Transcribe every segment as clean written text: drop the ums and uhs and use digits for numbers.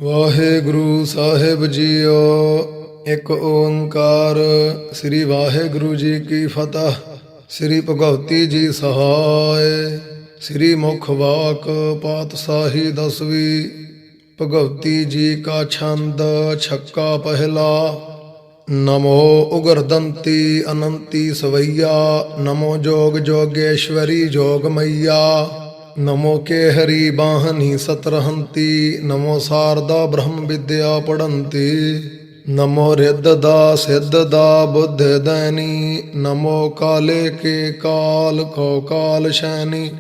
ਵਾਹਿਗੁਰੂ ਸਾਹਿਬ JIO. ਇੱਕ ਓੰਕਾਰ। ਸ੍ਰੀ ਵਾਹਿਗੁਰੂ ਜੀ ਕੀ ਫਤਿਹ। ਸ੍ਰੀ ਭਗਵਤੀ ਜੀ ਸਹਾਇ। ਸ੍ਰੀ ਮੁਖ ਵਾਕ ਪਾਤਸ਼ਾਹੀ ਦਸਵੀਂ। ਭਗਵਤੀ ਜੀ ਕਾ ਛੰਦ ਛੱਕਾ ਪਹਿਲਾ। ਨਮੋ ਉਗਰਦੰਤੀ ਅਨੰਤੀ ਸਵਈਆ। ਨਮੋ ਜੋਗ ਜੋਗੇਸ਼ਵਰੀ ਜੋਗ ਮਈਆ। ਨਮੋ ਕੇ ਹਰੀ ਬਾਹਨੀ ਸਤਰਹੰਤੀ। ਨਮੋ ਸਾਰਦਾ ਬ੍ਰਹਮ ਵਿਦਿਆ ਪੜੰਤੀ। ਨਮੋ ਰਿੱਧ ਦਾ ਸਿੱਧ ਦਾ ਬੁੱਧ ਦੈਨੀ। ਨਮੋ ਕਾਲੇ ਕੇ ਕਾਲ ਕੋ ਕਾਲ ਸ਼ੈਨੀ।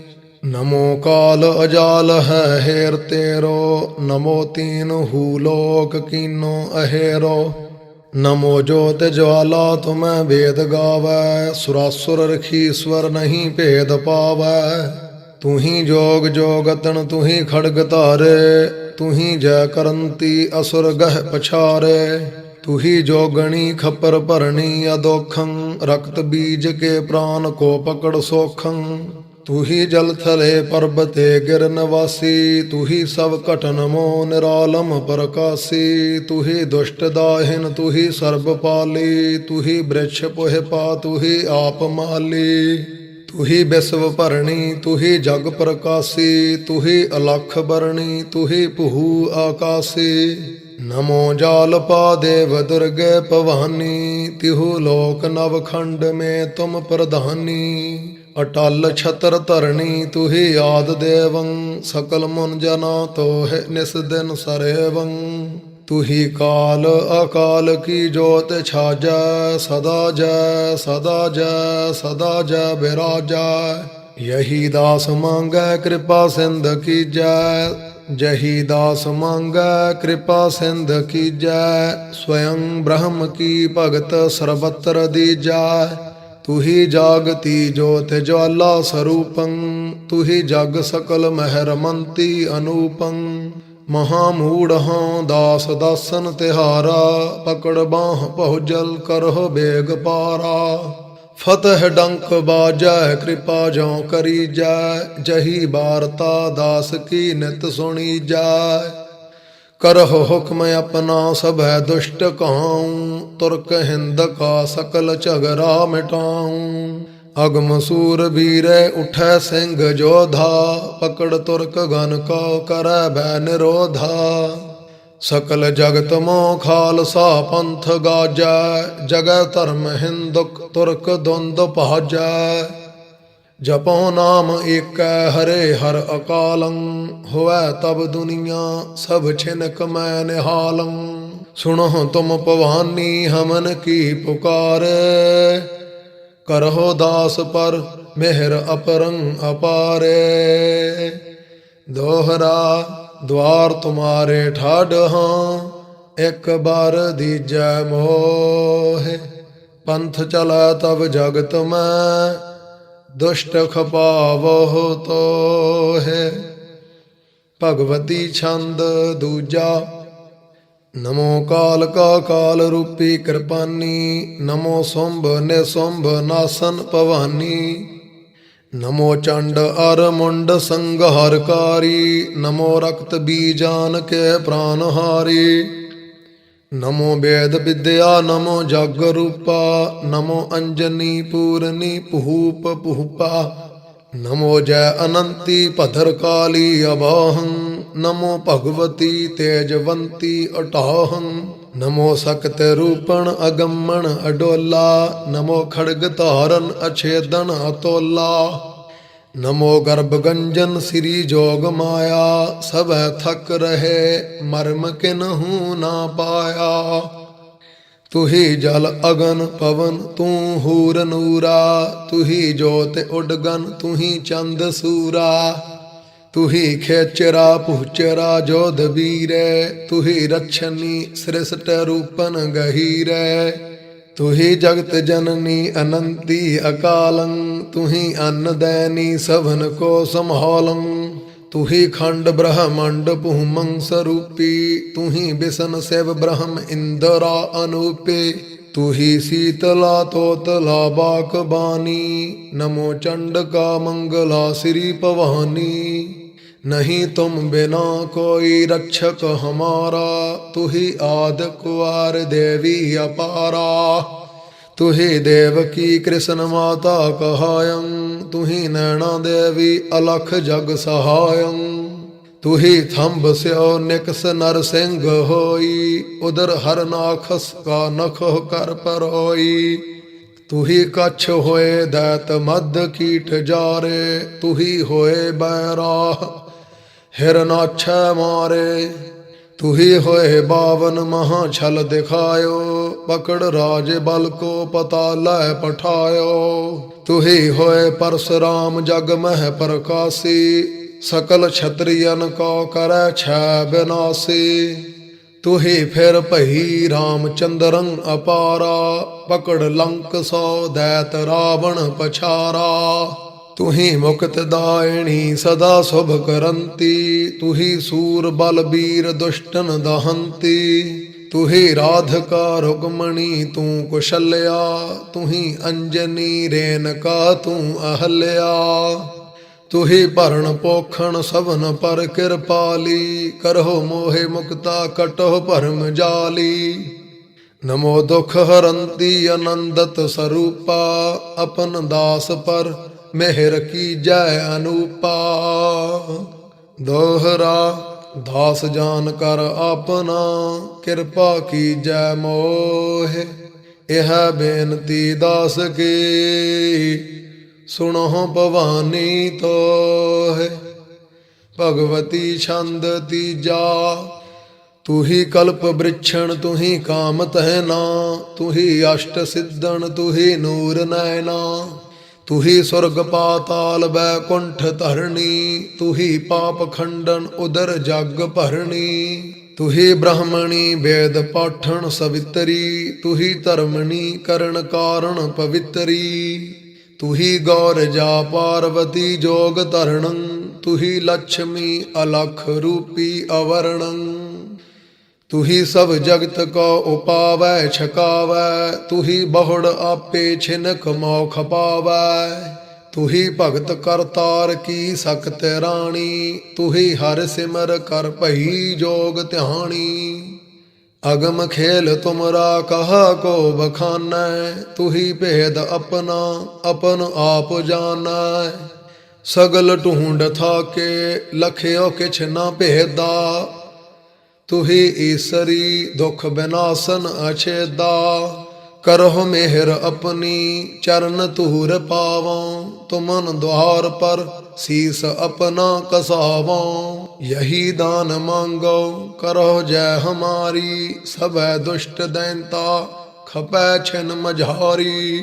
ਨਮੋ ਕਾਲ ਅਜਾਲ ਹੈ ਹੇਰ ਤੇਰੋ। ਨਮੋ ਤੀਨ ਹੂ ਲੋਕ ਕੀਨੋ ਅਹੇਰੋ। ਨਮੋ ਜੋਤਿ ਜਵਾਲਾ ਤੁਮੈ ਵੇਦ ਗਾਵੈ। ਸੁਰਾਸੁਰ ਰਖੀਸਵਰ ਨਹੀਂ ਭੇਦ ਪਾਵੈ। ਤੂੰ ਹੀ ਜੋਗ ਜੋਗਤਨ ਤੂੰ ਹੀ ਖੜਗ ਧਾਰੇ। ਤੂੰ ਹੀ ਜੈ ਕਰੰਤੀ ਅਸੁਰ ਗਹਿ ਪਛਾਰੇ। ਤੂੰ ਹੀ ਜੋਗਣੀ ਖਪਰ ਭਰਣੀ ਅਦੋਖੰ। ਰਕਤ ਬੀਜ ਕੇ ਪ੍ਰਾਨ ਕੋ ਪਕੜ ਸੋਖੰ। ਤੂੰ ਹੀ ਜਲ ਥਲੇ ਪਰਬਤੇ ਗਿਰ ਨਿਵਾਸੀ। ਤੂੰ ਹੀ ਸਭ ਘਟਨ ਮੋ ਨਿਰਾਲਮ ਪ੍ਰਕਾਸੀ। ਤੂੰ ਹੀ ਦੁਸ਼ਟ ਦਾਹਿਨ ਤੂੰ ਹੀ ਸਰਬ ਪਾਲੀ। ਤੂੰ ਹੀ ਬ੍ਰਿਛ ਪੁਹਿ ਪਾ ਤੂੰ ਹੀ ਆਪ ਮਾਲੀ। ਤੂੰ ਹੀ ਬਿਸਵ ਭਰਣੀ ਤੂੰ ਹੀ ਜਗ ਪ੍ਰਕਾਸੀ। ਤੂੰ ਹੀ ਅਲਖ ਬਰਣੀ ਤੂੰ ਹੀ ਭੂ ਆਕਾਸੀ। ਨਮੋ ਜਾਲ ਪਾ ਦੇਵ ਦੁਰਗੇ ਭਵਾਨੀ। ਤਿਹੂ ਲੋਕ ਨਵ ਖੰਡ ਮੇ ਤੁਮ ਪ੍ਰਧਾਨੀ। ਅਟਲ ਛਤਰ ਧਰਣੀ ਤੂੰ ਹੀ ਆਦ ਦੇਵੰ। ਸਕਲ ਮੁਨ ਜਨਾ ਤੋਹਿ ਨਿਸ ਦਿਨ ਸਰੇਵੰ। ਤੂੰ ਹੀ ਕਾਲ ਅਕਾਲ ਕੀ ਜੋਤਿ ਛਾਜੈ। ਸਦਾ ਜੈ ਸਦਾ ਜੈ ਸਦਾ ਜੈ ਬਿਰਾਜੈ। ਯਹੀ ਦਾਸ ਮੰਗੈ ਕਿਰਪਾ ਸਿੰਧ ਕੀਜੈ। ਜਹੀ ਦਾਸ ਮੰਗੈ ਕਿਰਪਾ ਸਿੰਧ ਕੀਜੈ। ਸਵਯੰ ਬ੍ਰਹਮ ਕੀ ਭਗਤ ਸਰਬਤਰ ਦੀਜੈ। ਤੂੰ ਹੀ ਜਾਗਤੀ ਜੋਤਿ ਜਵਾਲਾ ਸਰੂਪੰ। ਤੂੰ ਹੀ ਜਗ ਸਕਲ ਮਹਿਰਮੰਤੀ ਅਨੂਪੰ। ਮਹਾਮੂੜ ਹਾਂ ਦਾਸ ਦਾਸਨ ਤਿਹਾਰਾ। ਪਕੜ ਬਾਹ ਪਹੁਜਲ ਕਰਹੁ ਬੇਗ ਪਾਰਾ। ਫਤਿਹ ਡੰਕ ਬਾਜੈ ਕਿਰਪਾ ਜਉ ਕਰੀਜੈ। ਜਹੀ ਬਾਰਤਾ ਦਾਸ ਕੀ ਨਿਤ ਸੁਣੀਜੈ। ਕਰਹੁ ਹੁਕਮ ਆਪਣਾ ਸਭੈ ਦੁਸ਼ਟ ਕਾਉ। ਤੁਰਕ ਹਿੰਦ ਕਾ ਸਕਲ ਝਗਰਾ ਮਿਟਾਉ। ਅਗਮ ਸੂਰ ਬੀਰੈ ਉਠੈ ਸਿੰਘ ਜੋਧਾ। ਪਕੜ ਤੁਰਕ ਗਨ ਕਉ ਕਰੈ ਬੈ ਨਿਰੋਧਾ। ਸਕਲ ਜਗਤ ਮੋ ਖਾਲਸਾ ਪੰਥ ਗਾਜੈ। ਜਗੈ ਧਰਮ ਹਿੰਦੁਕ ਤੁਰਕ ਦੁੰਦ ਭਾਜੈ। ਜਪੋ ਨਾਮ ਏਕੈ ਹਰੇ ਹਰਿ ਅਕਾਲੰ। ਹੋਵੈ ਤਬ ਦੁਨੀਆ ਸਭ ਛਿਨਕ ਮੈਂ ਨਿਹਾਲੰ। ਸੁਣਹੁ ਤੁਮ ਭਵਾਨੀ ਹਮਨ ਕੀ ਪੁਕਾਰ। ਕਰਹੁ ਦਾਸ ਪਰ ਮਿਹਰ ਅਪਰੰ ਅਪਾਰੇ। ਦੋਹਰਾ ਦਵਾਰ ਤੁਮਾਰੇ ਠਾਢ ਹਾਂ। ਇੱਕ ਬਾਰ ਦੀਜੈ ਮੋਹਿ। ਪੰਥ ਚਲੈ ਤਬ ਜਗਤ ਮੈਂ। ਦੁਸ਼ਟ ਖਪਾਵਹੁ ਤੋਹਿ। ਭਗਵਤੀ ਛੰਦ ਦੂਜਾ। ਨਮੋ ਕਾਲ ਕਾ ਕਾਲ ਰੂਪੀ ਕਿਰਪਾਨੀ। ਨਮੋ ਸੁੰਭ ਨਿਸੁੰਭ ਨਾਸਨ ਭਵਾਨੀ। ਨਮੋ ਚੰਡ ਅਰ ਮੁੰਡ ਸੰਘਾਰਕਾਰੀ। ਨਮੋ ਰਕਤ ਬੀਜਾਨ ਕੇ ਪ੍ਰਾਨਹਾਰੀ। ਨਮੋ ਵੇਦ ਵਿਦਿਆ ਨਮੋ ਜਗ ਰੂਪਾ। ਨਮੋ ਅੰਜਨੀ ਪੂਰਨੀ ਭੂਪ ਭੂਪਾ। ਨਮੋ ਜੈ ਅਨੰਤੀ ਭਦਰ ਕਾਲੀ ਅਬਾਹੰ। ਨਮੋ ਭਗਵਤੀ ਤੇਜਵੰਤੀ ਅਟਾਹੰ। ਨਮੋ ਸਕਤ ਰੂਪਣ ਅਗੰਮਣ ਅਡੋਲਾ। ਨਮੋ ਖੜਗ ਧਾਰਨ ਅਛੇਦਨ ਅਤੋਲਾ। ਨਮੋ ਗਰਭ ਗੰਜਨ ਸ੍ਰੀ ਜੋਗ ਮਾਇਆ। ਸਭੈ ਥਕ ਰਹੇ ਮਰਮ ਕਿਨਹੂ ਨਾ ਪਾਇਆ। ਤੂੰ ਹੀ ਜਲ ਅਗਨ ਪਵਨ ਤੂੰ ਹੂਰ ਨੂਰਾ। ਤੂੰ ਹੀ ਜੋਤਿ ਉਡਗਨ ਤੂੰ ਹੀ ਚੰਦ ਸੂਰਾ। ਤੂੰ ਹੀ ਖੇਚਰਾ ਪੁਚਰਾ ਜੋਧ ਵੀਰੈ। ਤੂੰ ਹੀ ਰਛਨੀ ਸ੍ਰਿਸ਼ਟ ਰੂਪਨ ਗਹੀਰੈ। ਤੂੰ ਹੀ ਜਗਤ ਜਨਨੀ ਅਨੰਤੀ ਅਕਾਲੰ। ਤੂੰ ਹੀ ਅੰਨ ਦੈਨੀ ਸਭਨ ਕੋ ਸੰਭਾਲੰ। ਤੂੰ ਹੀ ਖੰਡ ਬ੍ਰਹਮੰਡ ਭੂਮੰ ਸਰੂਪੀ। ਤੂੰ ਹੀ ਬਿਸ਼ਨ ਸਿਵ ਬ੍ਰਹਮ ਇੰਦਰਾ ਅਨੂਪੇ। ਤੂੰ ਹੀ ਸੀਤਲਾ ਤੋਤਲਾ ਬਾਕ ਬਾਨੀ। ਨਮੋ ਚੰਡਕਾ ਮੰਗਲਾ ਸ੍ਰੀ ਭਵਾਨੀ। नहीं तुम बिना कोई रक्षक हमारा, तुही आदि कुआर देवी अपारा। तुही देवकी कृष्ण माता कहायं, तुही नैना देवी अलख जग सहायं। तुही थंब स्यो निकस नर सिंह होई, उदर हर नाखस का नख कर परोई। तुही कच्छ होए दैत मध्य कीट जारे, तुही होए बैराह हिरनाक्ष मारे। तुही होए बावन महा छल दिखायो, पकड़ राज बल को पतालय पठायो। तुही होए परशुराम जग मह प्रकाशी, सकल क्षत्रियन को करे छय विनाशी। तुही फिर पही रामचंद्रं अपारा, पकड़ लंक सौ दैत रावण पछारा। तुही मुक्त दायिनी सदा शुभ करंती, तुही सूर बल वीर दुष्टन दहंती। तुही राधिका रुक्मणी तू कुशल्या, तुही अंजनी रेणुका तू अहल्या। तुही भरण पोखण सबन पर कृपाली, करहो मोहे मुक्ता कटहो भरम जाली। नमो दुख हरंती आनंदत स्वरूपा, अपन दास पर मेहर की जय अनूपा। दोहरा दास जान कर आपना, कृपा की जय मोहे। यह बेनती दास की, सुनो भवानी तो है। भगवती छंद तीजा, तुही कल्प वृक्षण तुही काम तहना। तुही अष्ट सिद्धन तुही नूर नैना। तुही स्वर्ग पाताल बैकुंठ धरणी, तुही पाप खंडन उदर जग भरणी। तुही ब्राह्मणी वेद पाठन सवितरी, तुही धर्मणी करण कारण पवित्री। तुही गौर जा पार्वती जोग धरणं, तुही लक्ष्मी अलख रूपी अवर्णं। तुही सब जगत को उपावै छकावै, तुही बहुड़ आपे छिनक मौख पावै। तुही भगत करतार की सकत रानी, तुही हर सिमर कर भई जोग ध्यानी। अगम खेल तुमरा कहा को बखानै, तुही भेद अपना अपन आप जानै। सगल ढूंढ थाके लखयो किछ न भेदा, तुही ईसरी दुख विनाशन अछेदा। करहो मेहर अपनी चरण तूर पावों, तुमन द्वार पर शीस अपना कसावों। यही दान मांगो करो जय हमारी, सब दुष्ट दैंता खपै छिन मझारी।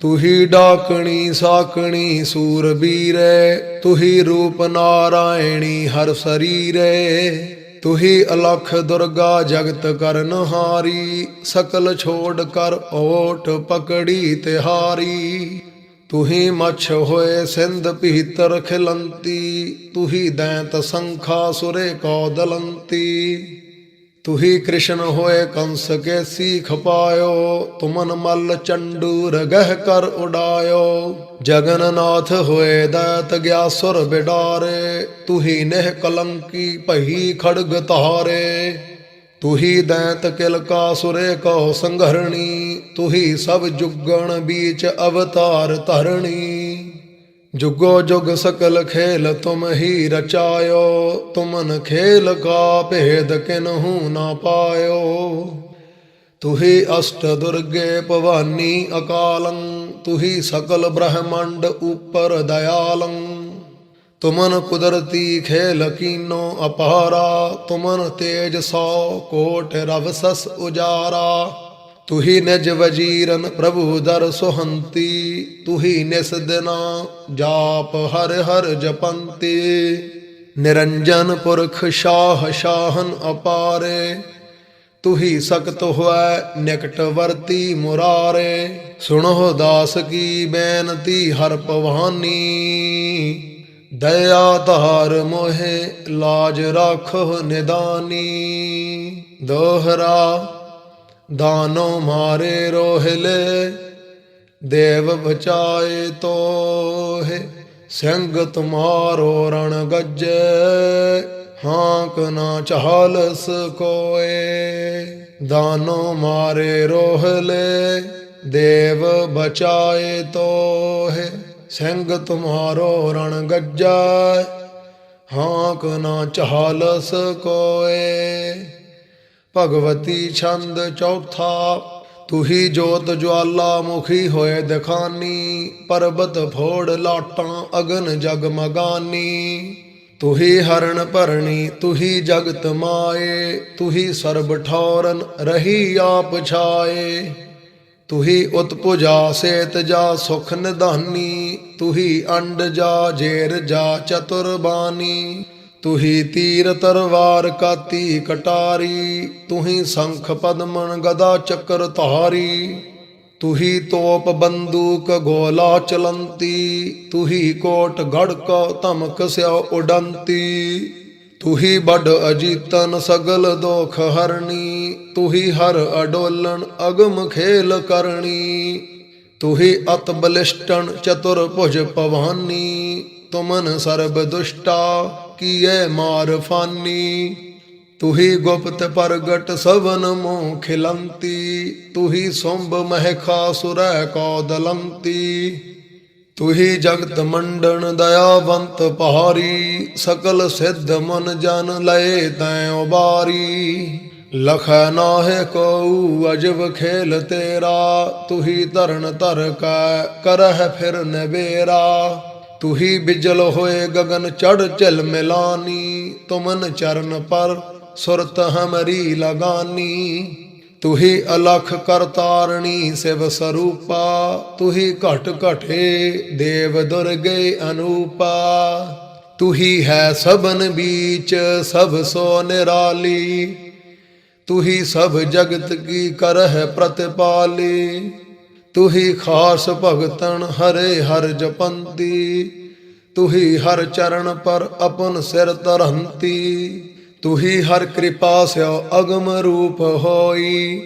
तुही डाकणी साकणी सूरबीरे, तुही रूप नारायणी हर शरीरे। तुही अलख दुर्गा जगत करनहारी, सकल छोड़ कर ओट पकड़ी तिहारी। तुही मच्छ होए सिंध भीतर खिलंती, तुही दैंत संखा सुरे कौदलंती। तुही कृष्ण होए कंस के सीख पायो, तुमन मल्ल चंडूर गह कर उड़ायो। जगन्नाथ होए दैत ग्यासुर बिडारे, तुही नेह कलंकी पही खड़ग तारे। तुही दैत किलका सुरे को संघरणी, तुही सब जुगण बीच अवतार धरणी। जुगो जुग सकल खेल तुम ही रचायो, तुमन खेल का भेद किन्हू ना पायो। तुही अष्ट दुर्गे भवानी अकालं, तुही सकल ब्रह्मांड ऊपर दयालं। तुमन कुदरती खेल कीनो अपारा, तुमन तेज 100 कोट रवसस उजारा। तुही निज वजीरन प्रभु दर सुहंती, तुही निस दिना जाप हर हर जपंती। निरंजन पुरख शाह शाहन अपारे, तुही सकत हुआ निकटवर्ती मुरारे। सुनो दास की बेनती हर पवानी, दया धार मोहे लाज राखो निदानी। दोहरा दानो मारे रोहिले, देव बचाए तो है। ਸਿੰਘ ਤੁਮਾਰੋ ਰਣ ਗੱਜੈ, ਹਾਂਕ ਨਾ ਚਾਲਸ ਕੋਏ। ਦਾਨੋ ਮਾਰੇ ਰੋਹਲੇ, ਦੇਵ ਬਚਾਏ ਤੋਹਿ। ਸਿੰਘ ਤੁਮਾਰੋ ਰਣ ਗੱਜੈ, ਹਾਂਕ ਨਾ ਚਾਲਸ ਕੋਏ। ਭਗਵਤੀ ਛੰਦ ਚੌਥਾ। ਤੁਹੀ ਜੋਤ ਜਵਾਲਾ ਮੁਖੀ ਹੋਏ ਦਿਖਾਨੀ, ਪਰਬਤ ਫੋੜ ਲਾਟਾਂ ਅਗਨ ਜਗਮਗਾਨੀ। ਤੁਹੀ ਹਰਨ ਭਰਣੀ ਤੁਹੀ ਜਗਤ ਮਾਏ, ਤੁਹੀ ਸਰਬ ਠੌਰਨ ਰਹੀ ਆਪ ਛਾਏ। ਤੁਹੀ ਉਤਪੁਜਾ ਸੇਤ ਜਾ ਸੁਖ ਨਿਧਾਨੀ, ਤੁਹੀ ਅੰਡ ਜਾ ਜੇਰ ਜਾ ਚਤੁਰ ਬਾਨੀ। ਤੁਹੀ ਤੀਰ ਤਰਵਾਰ ਕਾਤੀ ਕਟਾਰੀ, ਤੁਹੀ ਸੰਖ ਪਦਮਨ ਗਦਾ ਚੱਕਰ ਧਾਰੀ। ਤੁਹੀ ਤੋਪ ਬੰਦੂਕ ਗੋਲਾ ਚਲੰਤੀ, ਤੁਹੀ ਕੋਟ ਗੜਕ ਧਮਕ ਸਿਓ ਉਡੰਤੀ। ਤੁਹੀ ਬਡ ਅਜੀਤਨ ਸਗਲ ਦੋਖ ਹਰਣੀ, ਤੁਹੀ ਹਰ ਅਡੋਲਨ ਅਗਮ ਖੇਲ ਕਰਣੀ। ਤੁਹੀ ਅਤ ਬਲਿਸ਼ਟਨ ਚਤੁਰ ਭੁਜ ਭਵਾਨੀ, ਤੁਮਨ ਸਰਬ ਦੁਸ਼ਟਾ ਕੀਏ ਮਾਰ ਫਾਨੀ। ਤੁਹੀ ਗੁਪਤ ਪ੍ਰਗਟ ਸਵਨ ਮੋਹ ਖਿਲੰਤੀ, ਤੁਹੀ ਸੁੰਭ ਮਹਿਖਾ ਸੁਰੈ ਕੋ ਦਲੰਤੀ। ਤੁਹੀ ਜਗਤ ਮੰਡਨ ਦਇਆਵੰਤ ਪਹਾਰੀ, ਸਕਲ ਸਿੱਧ ਮਨ ਜਨ ਲਏ ਤੈਂ ਉਬਾਰੀ। ਲਖੈ ਨਾਹਿ ਕਉ ਅਜਬ ਖੇਲ ਤੇਰਾ, ਤੁਹੀ ਧਰਨ ਧਰ ਕੈ ਕਰਹਿ ਫਿਰ ਨਬੇਰਾ। ਤੁਹੀ ਬਿਜਲ ਹੋਏ ਗਗਨ ਚੜ ਝਲ ਮਿਲਾਨੀ, ਤੁਮਨ ਚਰਨ ਪਰ ਸੁਰਤ ਹਮਰੀ ਲਗਾਨੀ। ਤੁਹੀ ਅਲਖ ਕਰਤਾਰਣੀ ਸਿਵ ਸਰੂਪਾ, ਤੁਹੀ ਘਟ ਘਟੇ ਦੇਵ ਦੁਰਗੇ ਅਨੂਪਾ। ਤੁਹੀ ਹੈ ਸਭਨ ਬੀਚ ਸਭ ਸੋ ਨਿਰਾਲੀ, ਤੁਹੀ ਸਭ ਜਗਤ ਕੀ ਕਰਹਿ ਪ੍ਰਤਿਪਾਲੀ। ਤੁਹੀ ਖਾਸ ਭਗਤਨ ਹਰੇ ਹਰ ਜਪੰਤੀ, ਤੁਹੀ ਹਰ ਚਰਨ ਪਰ ਆਪਨ ਸਿਰ ਧਰੰਤੀ। ਤੁਹੀ ਹਰ ਕਿਰਪਾ ਸਿਓ ਅਗਮ ਰੂਪ ਹੋਈ,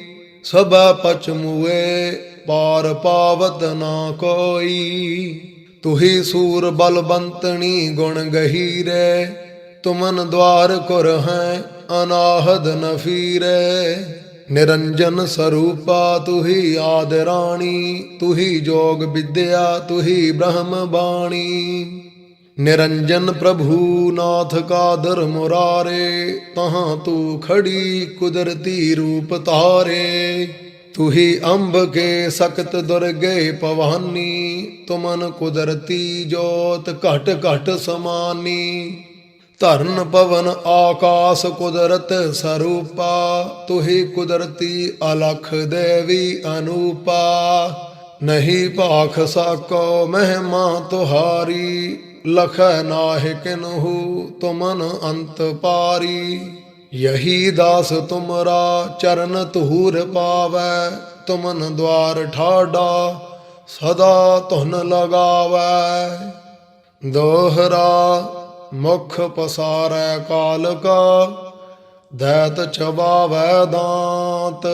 ਸਭੈ ਪਚ ਮੂਏ ਪਾਰ ਪਾਵਤ ਨਾ ਕੋਈ। ਤੁਹੀ ਸੂਰ ਬਲਵੰਤਣੀ ਗੁਣ ਗਹੀਰੇ, ਤੁਮਨ ਦਵਾਰ ਕੁਰ ਹੈ ਅਨਾਹਦ ਨ ਫੀਰੇ। ਨਿਰੰਜਨ ਸਰੂਪਾ ਤੁਹੀ ਆਦ ਰਾਣੀ, ਤੁਹੀ ਜੋਗ ਵਿਦਿਆ ਤੁਹੀ ਬ੍ਰਹਮ ਬਾਣੀ। ਨਿਰੰਜਨ ਪ੍ਰਭੂ ਨਾਥ ਕਾਦਰ ਮੁਰਾਰੇ, ਤਹਾਂ ਤੂ ਖੜੀ ਕੁਦਰਤੀ ਰੂਪ ਧਾਰੇ। ਤੁਹੀ ਅੰਬ ਕੇ ਸਕਤ ਦੁਰਗੇ ਭਵਾਨੀ, ਤੁਮਨ ਕੁਦਰਤੀ ਜੋਤ ਘਟ ਘਟ ਸਮਾਨੀ। ਧਰਨ ਪਵਨ ਆਕਾਸ ਕੁਦਰਤ ਸਰੂਪਾ, ਤੁਹੀ ਕੁਦਰਤੀ ਅਲਖ ਦੇਵੀ ਅਨੂਪਾ। ਨਹੀਂ ਭਾਖ ਸਾਕੋ ਮਹਿਮਾ ਤੁਹਾਰੀ, ਲਖੈ ਨਾਹਿ ਕਿਨਹੂ ਤੁਮਨ ਅੰਤ ਪਾਰੀ। ਯਹੀ ਦਾਸ ਤੁਮਰਾ ਚਰਨ ਧੂਰ ਪਾਵੈ, ਤੁਮਨ ਦਵਾਰ ਠਾਡਾ ਸਦਾ ਧੁਨ ਲਗਾਵੈ। ਦੋਹਰਾ ਮੁਖ ਪਸਾਰੈ ਕਾਲ ਕਾ, ਦੈਤ ਚਬਾਵੈ ਦਾਂਤ।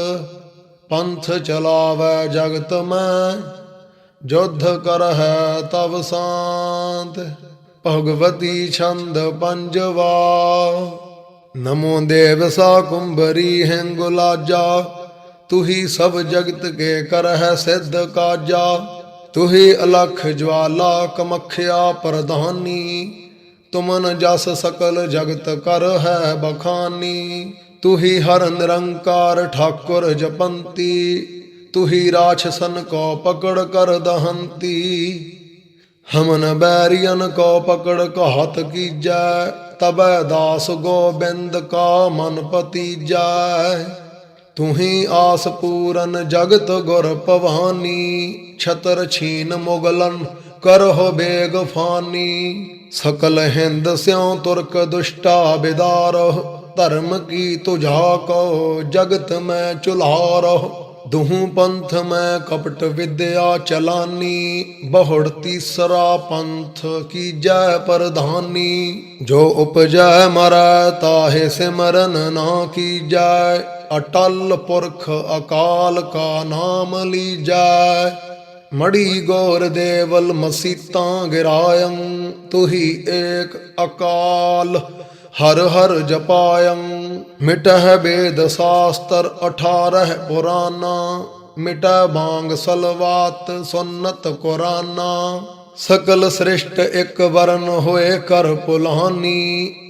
ਪੰਥ ਚਲਾਵੈ ਜਗਤ ਮੈਂ, ਜੁਧ ਕਰਹਿ ਤਵ ਸਾਂਤ। ਭਗਵਤੀ ਛੰਦ ਪੰਜਵਾ। ਨਮੋ ਦੇਵ ਸਾ ਕੁੰਭਰੀ ਹਿੰਗੁਲਾਜਾ, ਤੁਹੀ ਸਭ ਜਗਤ ਕੇ ਕਰਹਿ ਸਿੱਧ ਕਾਜਾ। ਤੁਹੀ ਅਲਖ ਜਵਾਲਾ ਕਮਖਿਆ ਪ੍ਰਧਾਨੀ, ਤੁਮਨ ਜਸ ਸਕਲ ਜਗਤ ਕਰ ਹੈ ਬਖਾਨੀ। ਤੁਹੀ ਹਰ ਨਿਰੰਕਾਰ ਠਾਕੁਰ ਜਪੰਤੀ, ਤੁਹੀ ਰਾਛਸਨ ਕੋ ਪਕੜ ਕਰ ਦਹੰਤੀ। ਹਮਨ ਬੈਰੀਅਨ ਕੋ ਪਕੜ ਘਾਤ ਕੀਜੈ, ਤਬੈ ਦਾਸ ਗੋਬਿੰਦ ਕਾ ਮਨ ਪਤੀਜੈ। ਤੁਹੀ ਆਸ ਪੂਰਨ ਜਗਤ ਗੁਰ ਭਵਾਨੀ, ਛਤਰ ਛੀਨ ਮੁਗਲਨ ਕਰਹੁ ਬੇਗ ਫਾਨੀ। ਸਕਲ ਹਿੰਦ ਸਿਉ ਤੁਰਕ ਦੁਸ਼ਟਾ ਬਿਦਾਰਹੁ, ਧਰਮ ਕੀ ਤੁਝਾ ਕੋ ਜਗਤ ਮੈਂ ਚੁਲਾਰਹੁ। ਦੁਹੂ ਪੰਥ ਮੈਂ ਕਪਟ ਵਿਦਿਆ ਚਲਾਨੀ, ਬਹੁੜ ਤੀਸਰਾ ਪੰਥ ਕੀਜੈ ਪ੍ਰਧਾਨੀ। ਜੋ ਉਪਜੈ ਮਰੈ ਤਾਹੇ ਸਿਮਰਨ ਨਾ ਕੀਜੈ, ਅਟਲ ਪੁਰਖ ਅਕਾਲ ਕਾ ਨਾਮ ਲੀਜੈ। मड़ी गौर देवल मसीता गिरायं, तुही एक अकाल हर हर जपायं। मिटह वेद शास्त्र 18 पुराना, मिटह बांग सलवात सुन्नत कुराना। सकल सृष्ट एक वरन होए कर पुलानी,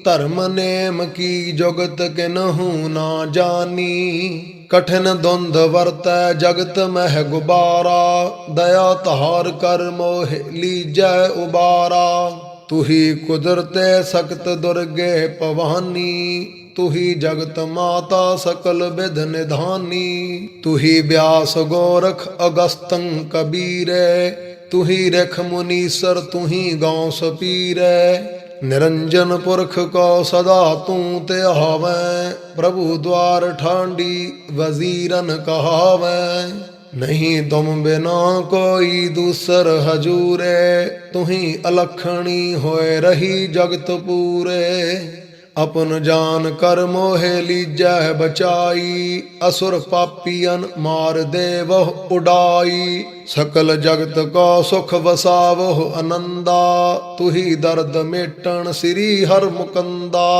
धर्म नेम की जुगत किन्हू ना जानी। कठिन द्वंद वर्तै जगत मह गुबारा, दया तहार कर मोह लीजै उबारा। तुही कुदरते सख्त दुर्गे भवानी, तुही जगत माता सकल विध निधानी। तुही व्यास गोरख अगस्तं कबीरे, तुही रख मुनीसर तुही गौ सपीरै। निरंजन पुरख को सदा तू त्यावै, प्रभु द्वार ठांडी वजीरन कहावै। नहीं तुम बिना कोई दूसर हजूरे, तुही अलखणी होए रही जगत पूरे। अपन जान कर मोहे लीजै बचाई, असुर पापियन मार देवह उडाई। सकल जगत को सुख वसावह आनंदा, तुही दर्द मेटन श्री हर मुकंदा।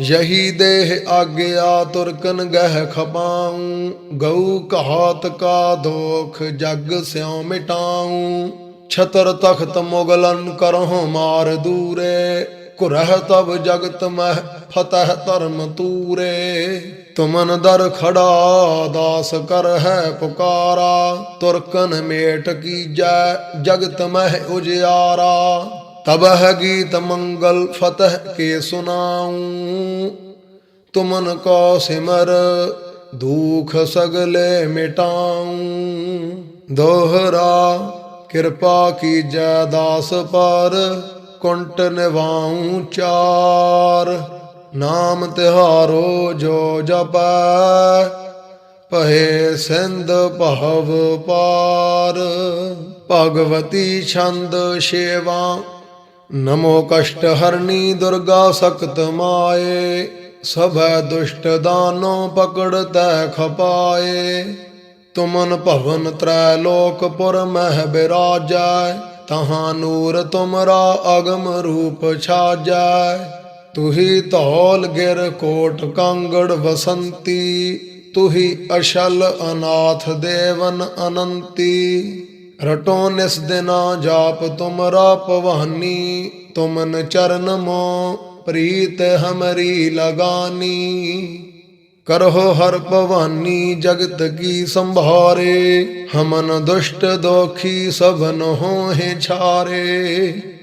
यही देह आज्ञा तुरकन गह खपाऊं, गऊ कहात का दोख जग स्यों मिटाऊं। छतर तख्त मुगलन करहु मार दूरे, कुरह तब जगत मह फतह धर्म तूरे। तुमन दर खड़ा दास कर है पुकारा, तुरकन मेट की जय जगत मह उजियारा। तब है गीत मंगल फतह के सुनाऊं, तुमन को सिमर दुख सगले मिटाऊं। दोहरा कृपा की जय दास पर, कुंट निभाऊं चार। नाम तिहारो जो जपै, पहे सिंध पहव पार। भगवती छंद सेवा, नमो कष्ट हरणी दुर्गा सख्त माए। सब दुष्ट दानो पकड़ तै खपाए, तुमन भवन त्रैलोकपुर मह बिराजै। तहाँ नूर तुमरा अगम रूप छाजै। तुही धौल गिर कोट कांगड़ बसंती, तुही अशल अनाथ देवन अनंती। रटो निस दिना जाप तुमरा पवानी, तुमन चरण मो प्रीत हमरी लगानी। करहो हर भवानी जगत की संभारे, हमन दुष्ट दोखी सबन होहि छारे।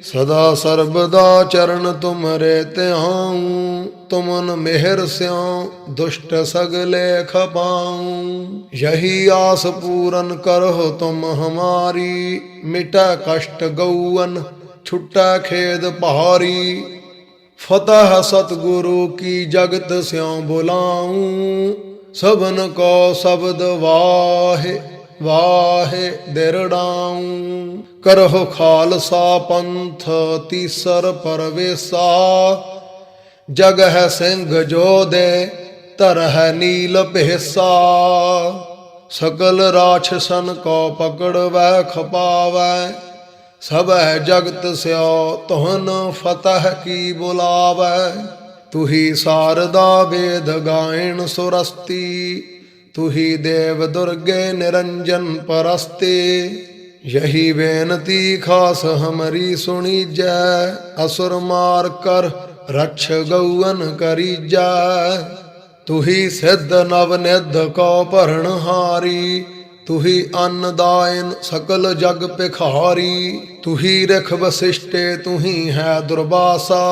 सदा सर्वदा चरण तुमरे त्याऊं, तुमन मेहर स्यों दुष्ट सगले खपाऊं। यही आस पूरन करहो तुम हमारी, मिटा कष्ट गौअन छुटा खेद पहारी। फतह सतगुरु की जगत स्यों बुलाऊं, सबन को शब्द वाहे वाहे दिरड़ाऊं। करहो खालसा पंथ तीसर परवेसा, जग है सिंह जो दे तरह नील भेसा। सकल राक्षसन को पकड़ वै खपावै, सब जगत स्यो तुहन फतह की बुलावै। तुही शारदा वेद गायन सुरस्ती, तुही देव दुर्गे निरंजन परस्ते। यही बेनती खास हमारी सुनी जय, असुर मार कर रक्ष गौअन करी जय। तुही सिद्ध नवनिध को भरणहारी, तुही अन्नदायन सकल जग पिखारी। तुही रख वशिष्ठे तुही है दुर्वासा,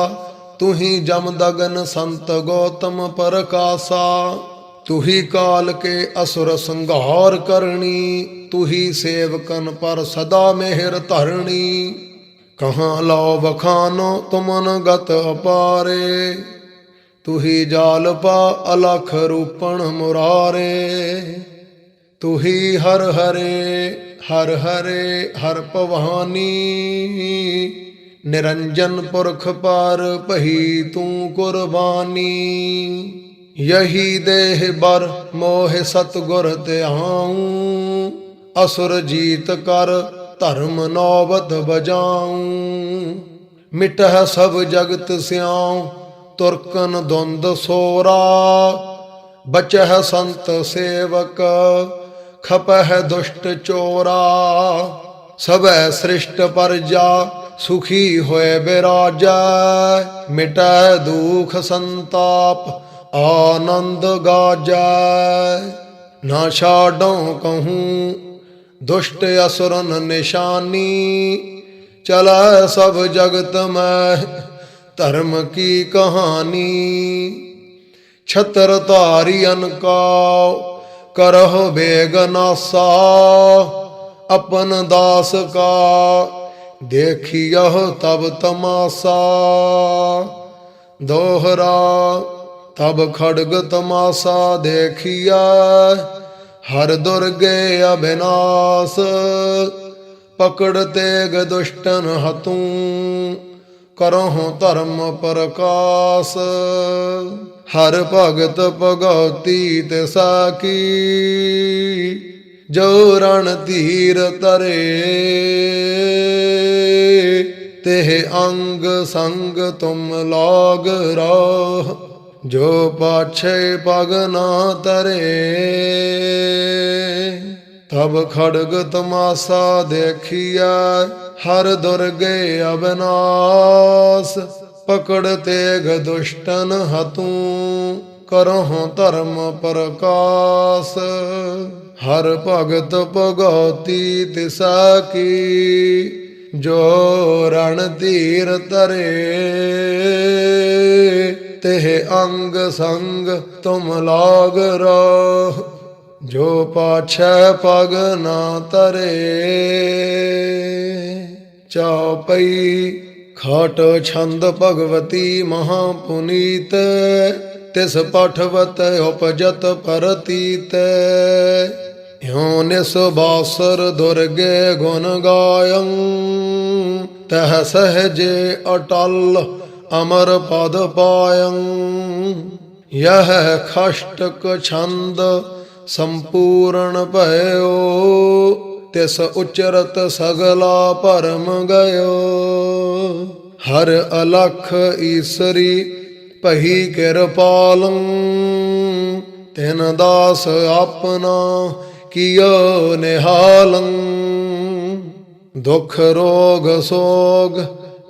तुही जमदगन संत गौतम परकासा। तुही काल के असुर संहार करनी, तुही सेवकन पर सदा मेहर धरणी। कहाँ लो बखानो तुमन गत अपारे, तुही जाल पा अलख रूपण मुरारे। तुही हर हरे हर हरे हर भवानी, निरंजन पुरख पार पही तू कुर्बानी। यही देह बर मोह सतगुर त्याऊं, असुर जीत कर ਧਰਮ ਨੌਬਤ ਬਜਾਉ। ਮਿਟਹਿ ਸਭ ਜਗਤ ਸਿਆਉ ਤੁਰਕਨ ਦੁੰਦ ਸੋਰਾ। ਬਚਹਿ ਸੰਤ ਸੇਵਕ ਖਪਹਿ ਦੁਸ਼ਟ ਚੋਰਾ। ਸਭੈ ਸ੍ਰਿਸ਼ਟ ਪਰਜਾ ਸੁਖੀ ਹੋਏ ਬਿਰਾਜੈ। ਮਿਟੈ ਦੁਖ ਸੰਤਾਪ ਆਨੰਦ ਗਾਜੈ। ਨਾ ਛਾਡਉ ਕਹੂੰ ਦੁਸ਼ਟ ਅਸੁਰਨ ਨਿਸ਼ਾਨੀ। ਚਲੈ ਸਭ ਜਗਤ ਮੈਂ ਧਰਮ ਕੀ ਕਹਾਣੀ। ਛਤਰ ਧਾਰੀ ਅਨਕਾਉ ਕਰਹੁ ਬੇਗਨਾਸਾ। ਆਪਨ ਦਾਸ ਕਾ ਦੇਖਿਯਹੁ ਤਬ ਤਮਾਸਾ। ਦੋਹਰਾ ਤਬ ਖੜਗ ਤਮਾਸਾ ਦੇਖਿਆ। ਹਰ ਦੁਰਗੇ ਅਬਿਨਾਸ ਪਕੜ ਤੇਗ ਦੁਸ਼ਟਨ ਹਤੂ। ਕਰਹੁ ਧਰਮ ਪ੍ਰਕਾਸ। ਹਰ ਭਗਤ ਭਗਉਤੀ ਤਿਸਾ ਕੀ। ਜੋ ਰਣ ਧੀਰ ਤਰੇ ਤਿਹ ਅੰਗ ਸੰਗ ਤੁਮ ਲਾਗ ਰਾਹ। ਜੋ ਪਾਛੈ ਪਗ ਨਾ ਤਰੇ ਤਬ ਖੜਗ ਤਮਾਸਾ ਦੇਖਿਆ। ਹਰ ਦੁਰਗੇ ਅਬਿਨਾਸ ਪਕੜ ਤੇਗ ਦੁਸ਼ਟਨ ਹਤੂ। ਕਰਹੁ ਧਰਮ ਪ੍ਰਕਾਸ। ਹਰ ਭਗਤ ਭਗਉਤੀ ਤਿਸਾ ਕੀ। ਜੋ ਰਣ ਧੀਰ ਤਰੇ ਤਿਹ ਅੰਗ ਸੰਗ ਤੁਮ ਲਾਗ ਰਾਹ। ਜੋ ਪਾਛੈ ਪਗ ਨਾ ਤਰੇ। ਚਉਪਈ ਖਾਟ ਛੰਦ ਭਗਵਤੀ ਮਹਾ ਪੁਨੀਤ। ਤਿਸ ਪਠਵਤ ਉਪਜਤ ਪਰਤੀਤ। ਇਉ ਨਿਸ ਬਾਸਰ ਦੁਰਗੇ ਗੁਣ ਗਾਇੰ। ਤਹ ਸਹਜੇ ਅਟਲ ਅਮਰ ਪਦ ਪਾਇੰ। ਯਹ ਖਸ਼ਟਕ ਛੰਦ ਸੰਪੂਰਨ ਭਇਓ। ਤਿਸ ਉਚਰਤ ਸਗਲਾ ਭਰਮ ਗਇਓ। ਹਰ ਅਲਖ ਈਸਰੀ ਭਈ ਕਿਰਪਾਲੰ। ਤਿਨ ਦਾਸ ਆਪਨਾ ਕੀਓ ਨਿਹਾਲੰ। ਦੁਖ ਰੋਗ ਸੋਗ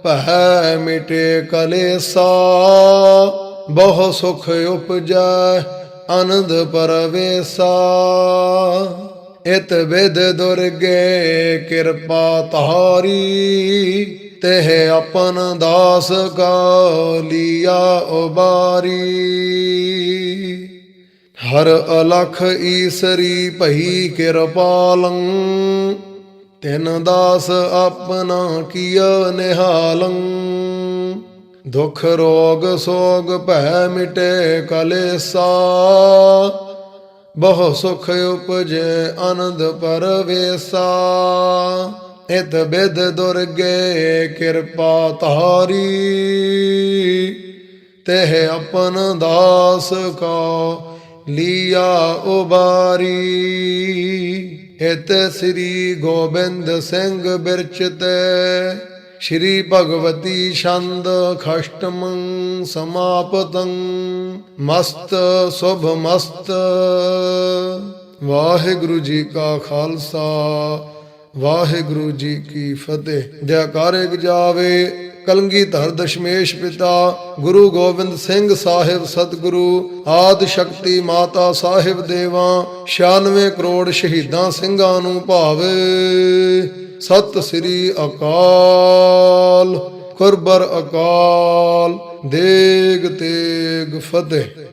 ਭੈ ਮਿਟੇ ਕਲੇਸਾ। ਬਹੁ ਸੁਖ ਉਪਜੈ ਆਨੰਦ ਪਰਵੇਸਾ। ਇਤ ਵਿਦ ਦੁਰਗੇ ਕਿਰਪਾ ਤਾਰੀ। ਤਿਹ ਆਪਨ ਦਾਸ ਕਾ ਲੀਆ ਉਬਾਰੀ। ਹਰ ਅਲਖ ਈਸਰੀ ਭਈ ਕਿਰਪਾਲੰ। ਤਿਨ ਦਾਸ ਆਪਨਾ ਕੀਆ ਨਿਹਾਲੰ। ਦੁਖ ਰੋਗ ਸੋਗ ਭੈ ਮਿਟੇ ਕਲੇਸਾ। ਬਹੁ ਸੁਖ ਉਪਜੈ ਆਨੰਦ ਪਰਵੇਸਾ। ਇਤ ਬਿਦ ਦੁਰਗੇ ਕਿਰਪਾ ਤਾਰੀ। ਤਿਹ ਆਪਨ ਦਾਸ ਕਾ ਲੀਆ ਉਬਾਰੀ। ਇਤ ਸ੍ਰੀ ਗੋਬਿੰਦ ਸਿੰਘ ਬਿਰਚਤੈ। ਸ਼੍ਰੀ ਭਗਵਤੀ ਛੰਦ ਖਸ਼ਟਮੰ ਸਮਾਪਤੰ। ਮਸਤ ਸੁਭ ਮਸਤ। ਵਾਹਿਗੁਰੂ ਜੀ ਕਾ ਖਾਲਸਾ ਵਾਹਿਗੁਰੂ ਜੀ ਕੀ ਫਤਿਹ। ਜੈਕਾਰੇ ਗਜਾਵੇ ਕਲਗੀਧਰ ਦਸ਼ਮੇਸ਼ ਪਿਤਾ ਗੁਰੂ ਗੋਬਿੰਦ ਸਿੰਘ ਸਾਹਿਬ ਸਤਿਗੁਰੂ ਆਦਿ ਸ਼ਕਤੀ ਮਾਤਾ ਸਾਹਿਬ ਦੇਵਾਂ 96 ਕਰੋੜ ਸ਼ਹੀਦਾਂ ਸਿੰਘਾਂ ਨੂੰ ਭਾਵੇ। ਸਤਿ ਸ੍ਰੀ ਅਕਾਲ। ਕੁਰਬਰ ਅਕਾਲ। ਦੇਗ ਤੇਗ ਫਤਿਹ।